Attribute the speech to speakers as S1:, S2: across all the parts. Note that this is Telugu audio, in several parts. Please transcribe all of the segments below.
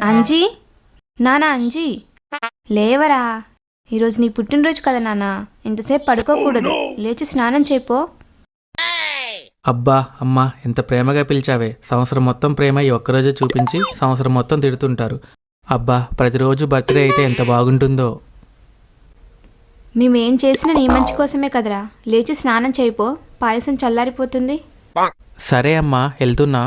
S1: అంజీ, నానా అంజీ, లేవరా. ఈరోజు నీ పుట్టినరోజు కదా నాన్న, ఇంతసేపు పడుకోకూడదు, లేచి స్నానం చేపో.
S2: అబ్బా అమ్మా, ఎంత ప్రేమగా పిలిచావే. సంవత్సరం మొత్తం ప్రేమ ఈ ఒక్కరోజే చూపించి సంవత్సరం మొత్తం తిడుతుంటారు. అబ్బా, ప్రతిరోజు బర్త్డే అయితే ఎంత బాగుంటుందో.
S1: మేమేం చేసినా నీ మంచి కోసమే కదరా, లేచి స్నానం చేయిపో, పాయసం చల్లారిపోతుంది.
S2: సరే అమ్మా, వెళ్తున్నా.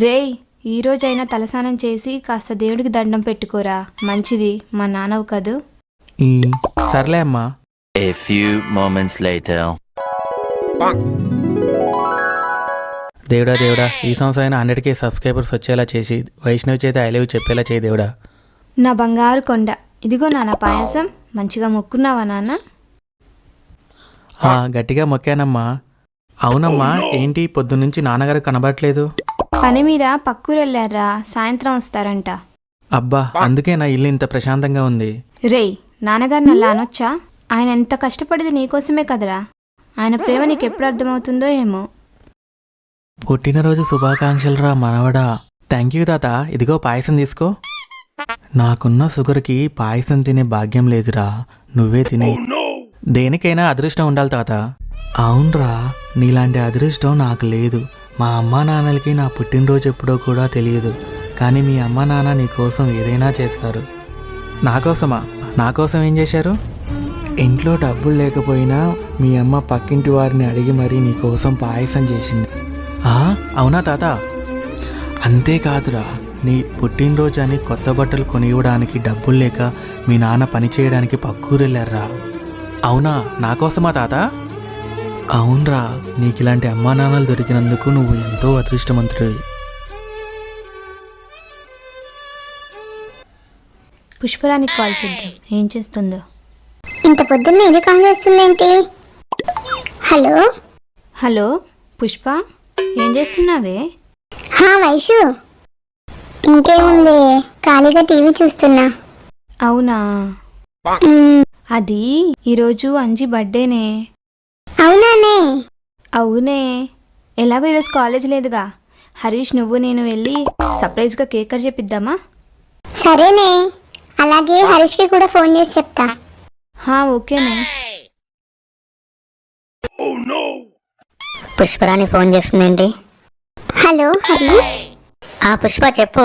S1: రేయ్, ఈరోజైనా తలస్నానం చేసి కాస్త దేవుడికి దండం పెట్టుకోరా, మంచిది, మా నాన్నవు కదూ.
S2: సర్లే అమ్మా.
S3: A few moments later.
S2: దేవుడా దేవుడా, ఈ సంవత్సరం 100K సబ్స్క్రైబర్స్ వచ్చేలా చేసి వైష్ణవి చేత ఐ లవ్ చెప్పేలా చేయి దేవుడా.
S1: నా బంగారు కొండ, ఇదిగో నాన్న పాయసం. మంచిగా మొక్కున్నావా నాన్న?
S2: గట్టిగా మొక్కానమ్మా. అవునమ్మా, ఏంటి పొద్దున్నుంచి నాన్నగారు కనబడట్లేదు?
S1: పని మీద పక్కూరెళ్ళారా, సాయంత్రం వస్తారంట.
S2: అబ్బా, అందుకే నా ఇల్లు ఇంత ప్రశాంతంగా ఉంది.
S1: రేయ్, నాన్నగారిని అలా అనొచ్చా? ఆయన ఎంత కష్టపడేది నీకోసమే కదరా. ఆయన ప్రేమ నీకెప్పుడు అర్థమవుతుందో ఏమో.
S2: పుట్టినరోజు శుభాకాంక్షలు రా మనవడా. థ్యాంక్ యూ తాత. ఇదిగో పాయసం తీసుకో. నాకున్న షుగర్కి పాయసం తినే భాగ్యం లేదురా, నువ్వే తినే. దేనికైనా అదృష్టం ఉండాలి తాత. అవునరా, నీలాంటి అదృష్టం నాకు లేదు. మా అమ్మా నాన్నలకి నా పుట్టినరోజు ఎప్పుడో కూడా తెలియదు, కానీ మీ అమ్మా నాన్న నీ కోసం ఏదైనా చేస్తారు. నాకోసమా? నాకోసం ఏం చేశారు? ఇంట్లో డబ్బులు లేకపోయినా మీ అమ్మ పక్కింటి వారిని అడిగి మరీ నీకోసం పాయసం చేసింది. అవునా తాత? అంతేకాదురా, నీ పుట్టినరోజు అని కొత్త బట్టలు కొనివ్వడానికి డబ్బులు లేక మీ నాన్న పని చేయడానికి పక్కూరెళ్ళారా. అవునా, నాకోసమా తాత? అవునరా, నీకు ఇలాంటి అమ్మా నాన్నలు దొరికినందుకు నువ్వు ఎంతో అదృష్టవంతుడివి.
S1: పుష్పరానికి కాల్ చేద్దాం, ఏం చేస్తుందో.
S4: ఇంత పొద్దున్న ఇది కాల్ చేస్తుందేంటి? హలో
S1: హలో పుష్ప, ఏం చేస్తున్నావే?
S4: వైషు, ఇంకేముంది, ఖాళీగా టీవీ చూస్తున్నా.
S1: అవునా, అది ఈరోజు అంజీ బర్త్డేనే.
S4: అవునానే?
S1: అవునే. ఎలాగో ఈరోజు కాలేజ్ లేదుగా, హరీష్ నువ్వు నేను వెళ్ళి సర్ప్రైజ్గా కేక్ కట్ చేపిద్దామా?
S4: సరేనే, అలాగే హరీష్కి కూడా ఫోన్ చేసి చెప్తా.
S1: ఓకేనే.
S5: పుష్పరాణి ఫోన్ చేస్తుందేంటి?
S4: హలో హరీష్.
S5: పుష్ప చెప్పు.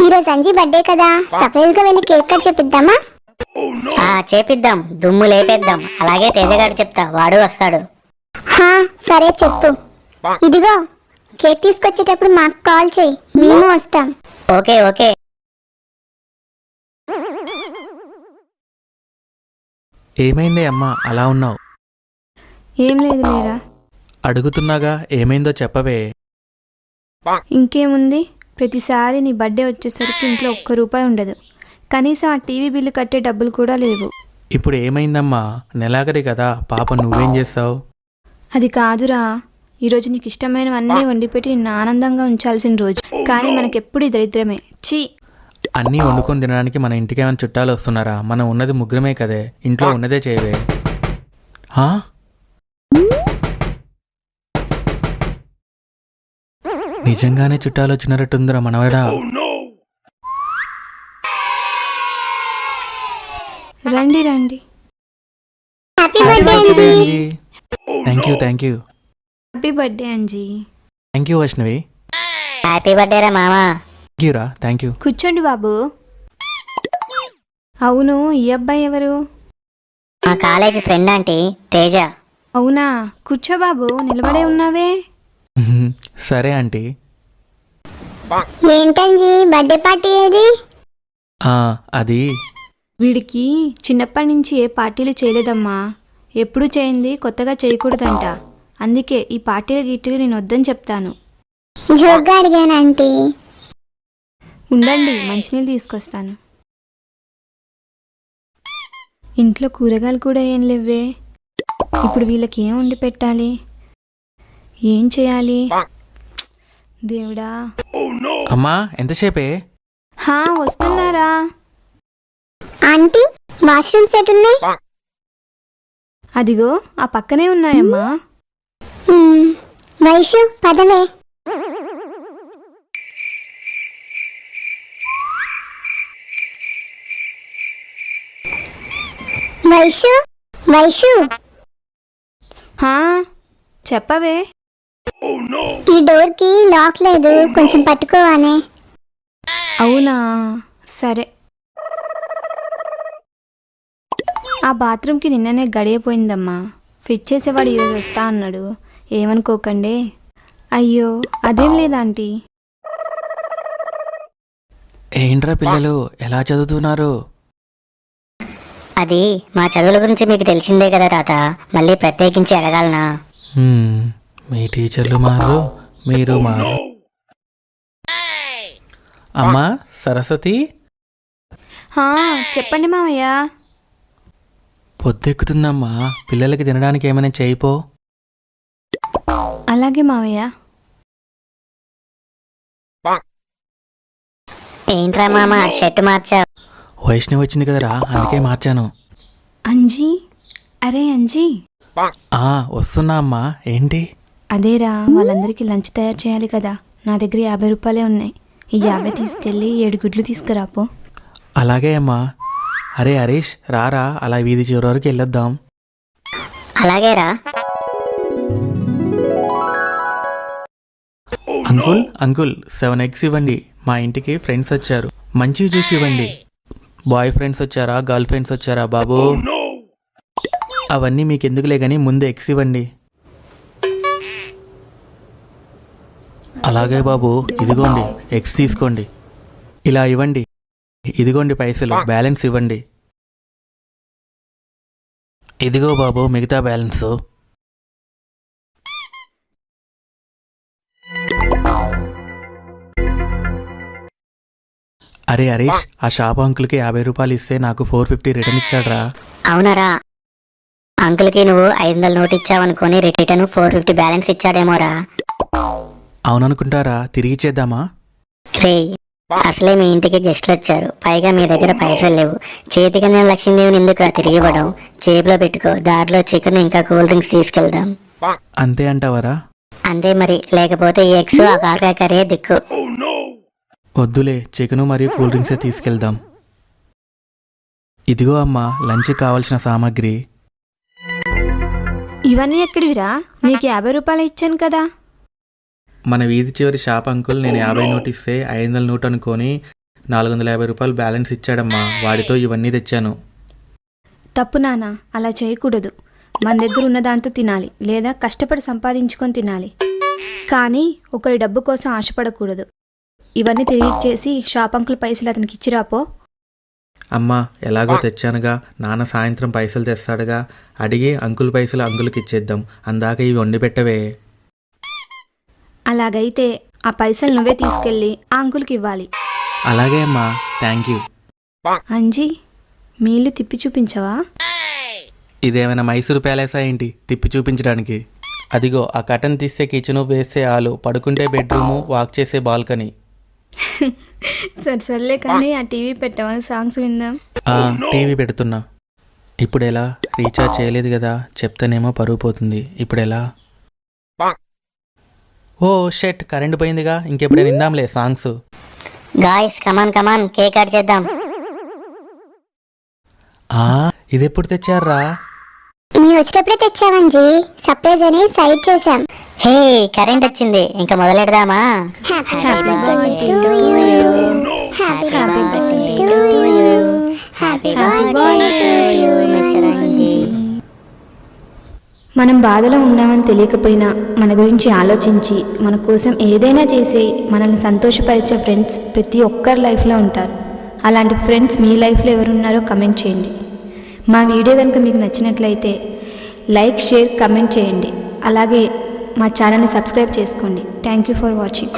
S4: ఈరోజు అంజీ బర్త్డే కదా, సర్ప్రైజ్ గా వెళ్ళి కేక్ కట్ చేపిద్దామా?
S5: చేపిద్దాం, దుమ్ము లేపేద్దాం. అలాగే తేజగాడు చెప్తా, వాడు వస్తాడు.
S4: సరే చెప్పు. ఇదిగో కేక్ తీసుకొచ్చేటప్పుడు మాకు కాల్ చేయి, మేము వస్తాం.
S5: Okay okay.
S2: ఏమైందే అమ్మా, అలా ఉన్నావు?
S1: ఏం లేదు లేరా.
S2: అడుగుతున్నాగా, ఏమైందో చెప్పవే.
S1: ఇంకేముంది, ప్రతిసారి నీ బర్త్డే వచ్చేసరికి ఇంట్లో ₹1 ఉండదు. కనీసం ఆ టీవీ బిల్లు కట్టే డబ్బులు కూడా లేవు.
S2: ఇప్పుడు ఏమైందమ్మా? నెలాఖరి కదా, పాప నువ్వేం చేస్తావు?
S1: అది కాదురా, ఈరోజు నీకు ఇష్టమైనవన్నీ వండిపెట్టి నిన్ను ఆనందంగా ఉంచాల్సిన రోజు, కానీ మనకెప్పుడు దరిద్రమే. ఛీ,
S2: అన్నీ వండుకొని తినడానికి మన ఇంటికి ఏమైనా చుట్టాలు వస్తున్నారా? మనం ఉన్నది ముగ్గురమే కదే, ఇంట్లో ఉన్నదే చేయవే. నిజంగానే చుట్టాలు వచ్చినట్టుందిరా మనవడా.
S1: రండి రండి.
S4: Happy birthday Anji.
S2: Thank you thank you.
S1: Happy birthday Anji.
S2: Thank you Vaishnavi.
S5: Happy birthday రా మామా.
S2: థ్యాంక్ యూ రా, థ్యాంక్ యూ.
S1: కూర్చోండి బాబు. అవును, ఈ అబ్బాయి ఎవరు?
S5: మా కాలేజీ ఫ్రెండ్ ఆంటీ, తేజ.
S1: అవునా, కూర్చో బాబు, నిలబడే ఉన్నావే.
S2: సరే ఆంటీ.
S4: ఏంటంజీ బర్త్డే పార్టీ ఏది?
S2: అది
S1: వీడికి చిన్నప్పటి నుంచి ఏ పార్టీలు చేయలేదమ్మా, ఎప్పుడు చేయింది కొత్తగా చేయకూడదంట. అందుకే ఈ పార్టీలు గిట్టీలు నేను వద్దని చెప్తాను.
S4: జోక్గా అడిగాను ఆంటీ.
S1: ఉండండి, మంచినీళ్ళు తీసుకొస్తాను. ఇంట్లో కూరగాయలు కూడా ఏం లేవే. ఇప్పుడు వీళ్ళకి ఏం వండి పెట్టాలి, ఏం చేయాలి దేవుడా.
S2: అమ్మా, ఎంతసేపే?
S1: వస్తున్నారా
S4: ఆంటీ? వాష్రూమ్ సెట్ ఉన్నాయి.
S1: అదిగో ఆ పక్కనే ఉన్నాయమ్మా.
S4: వైషు పదవే. వైషు వైషు
S1: హా చెప్పవే.
S4: ఈ డోర్ కి లాక్ లేదు, కొంచెం పట్టుకోవానే.
S1: అవునా, సరే. ఆ బాత్రూమ్కి నిన్ననే గడియపోయిందమ్మా. ఫిట్ చేసేవాడు ఈరోజు వస్తా అన్నాడు, ఏమనుకోకండి. అయ్యో అదేం లేదా ఆంటీ.
S2: ఏంట్రా పిల్లలు ఎలా చదువుతున్నారు?
S5: అది మా చదువుల గురించి మీకు తెలిసిందే కదా తాత, మళ్ళీ ప్రత్యేకించి అడగాలనా?
S2: మీ టీచర్లు మారు, మీరు మారు. అమ్మా సరస్వతి,
S1: హా చెప్పండి మామయ్య.
S2: పొద్దెక్కుతుందమ్మా, పిల్లలకి తినడానికి ఏమైనా చేయిపో.
S1: అలాగే మామయ్య.
S5: ఏంట్రా మామ షర్ట్ మార్చావు?
S2: వైష్ణవి వచ్చింది కదరా, అందుకే మార్చాను.
S1: అంజీ, అరే అంజీ.
S2: వస్తున్నా అమ్మా. ఏంటి?
S1: అదేరా, వాళ్ళందరికీ లంచ్ తయారు చేయాలి కదా, నా దగ్గర 50 రూపాయలే ఉన్నాయి. ఈ 50 తీసుకెళ్ళి 7 గుడ్లు తీసుకురాపో.
S2: అలాగే అమ్మా. అరే హరీష్ రారా, అలా వీధి చివరి వరకు వెళ్ళొద్దాం.
S5: అలాగేరా.
S2: అంకుల్ 7 eggs ఇవ్వండి. మా ఇంటికి ఫ్రెండ్స్ వచ్చారు, మంచివి చూసి ఇవ్వండి. బాయ్ ఫ్రెండ్స్ వచ్చారా, గర్ల్ ఫ్రెండ్స్ వచ్చారా బాబు? అవన్నీ మీకు ఎందుకులే కానీ ముందు ఎగ్స్ ఇవ్వండి. అలాగే బాబు, ఇదిగోండి ఎగ్స్ తీసుకోండి. ఇలా ఇవ్వండి. ఇదిగోండి పైసలు, బ్యాలెన్స్ ఇవ్వండి. ఇదిగో బాబు మిగతా బ్యాలెన్స్. అరే హరీష్, ఆ షాప్ అంకుల్కి 50 రూపాయలు ఇస్తే నాకు 450 రిటర్న్ ఇచ్చాడ్రా.
S5: అవునరా, అంకుల్కి నువ్వు 500 నోట్ ఇచ్చావనుకొని రిటర్న్ 450 బ్యాలెన్స్ ఇచ్చాడేమోరా.
S2: అవుననుకుంటారా, తిరిగి చేద్దామా?
S5: రే, అసలే మీ ఇంటికి గెస్ట్లు వచ్చారు, పైగా మీ దగ్గర పైసలు లేవు. చేతికి నేను లక్ష్మీదేవిని ఎందుకు తిరిగి ఇవ్వడం? జేబులో పెట్టుకో, దారిలో చికెన్ ఇంకా కూల్ డ్రింక్స్ తీసుకెళ్దాం.
S2: అంతే అంటావరా?
S5: అంతే మరి, లేకపోతే ఈ ఎగ్స్ ఆ కాకర కర్రీ దిక్కు.
S2: వద్దులే, చికెను మరియు కూల్ డ్రింక్సే తీసుకెళ్దాం. ఇదిగో అమ్మా లంచ్ కావాల్సిన సామాగ్రి.
S1: ఇవన్నీ ఎక్కడివిరా? నీకు 50 రూపాయలు ఇచ్చాను కదా.
S2: మన వీధి చివరి షాప్ అంకుల్ నేను 50 నోట్ ఇస్తే 500 నోట్ అనుకొని 450 రూపాయలు బ్యాలెన్స్ ఇచ్చాడమ్మా. వాడితో ఇవన్నీ తెచ్చాను.
S1: తప్పు నాన్న, అలా చేయకూడదు. మన దగ్గర ఉన్న దాంతో తినాలి, లేదా కష్టపడి సంపాదించుకొని తినాలి. కానీ ఒకరి డబ్బు కోసం ఆశపడకూడదు. ఇవన్నీ తిరిగి ఇచ్చేసి షాప్ అంకుల్ పైసలు అతనికి ఇచ్చిరాపో.
S2: అమ్మా ఎలాగో తెచ్చానుగా, నాన్న సాయంత్రం పైసలు తెస్తాడుగా, అడిగి అంకుల్ పైసలు అంకుల్కి ఇచ్చేద్దాం. అందాక ఇవి వండి పెట్టవే.
S1: అలాగైతే ఆ పైసలు నువ్వే తీసుకెళ్ళి ఆ అంకుల్కి ఇవ్వాలి.
S2: అలాగే అమ్మా, థ్యాంక్ యూ.
S1: అంజీ, మీ ఇల్లు తిప్పి చూపించవా?
S2: ఇదేమైనా మైసూరు ప్యాలెసా ఏంటి తిప్పి చూపించడానికి? అదిగో ఆ కటన్ తీస్తే కిచెను, వేస్తే హాలు, పడుకుంటే బెడ్రూము, వాక్ చేసే బాల్కనీ.
S1: సర్లే కానీ ఆ టీవీ పెట్టవా, సాంగ్స్ విందాం.
S2: టీవీ పెడుతున్నా. ఇప్పుడు ఎలా? రీఛార్జ్ చేయలేదు కదా, చెప్తానేమో పరుగు పోతుంది. ఇప్పుడు ఎలా? ఓ షెట్, కరెంట్ పోయిందిగా, ఇంకెప్పుడే విందాంలే సాంగ్స్.
S5: గాయ్స్ కమాన్ కేక్ కట్ చేద్దాం.
S2: ఇది ఎప్పుడు తెచ్చారా?
S4: మేము వచ్చేటప్పుడే తెచ్చామంజీ, సర్ప్రైజ్ అని సైడ్ చేసాం.
S5: హే, కరెంట్ వచ్చింది, ఇంకా మొదలెడదామా?
S4: Happy birthday to you, happy birthday to you, happy birthday to you mister Anji.
S1: మనం బాధలో ఉన్నామని తెలియకపోయినా మన గురించి ఆలోచించి మన కోసం ఏదైనా చేసి మనల్ని సంతోషపరిచే ఫ్రెండ్స్ ప్రతి ఒక్కరి లైఫ్లో ఉంటారు. అలాంటి ఫ్రెండ్స్ మీ లైఫ్లో ఎవరున్నారో కమెంట్ చేయండి. మా వీడియో కనుక మీకు నచ్చినట్లయితే లైక్, షేర్, కమెంట్ చేయండి. అలాగే మా ఛానల్ని సబ్స్క్రైబ్ చేసుకోండి. Thank you for watching.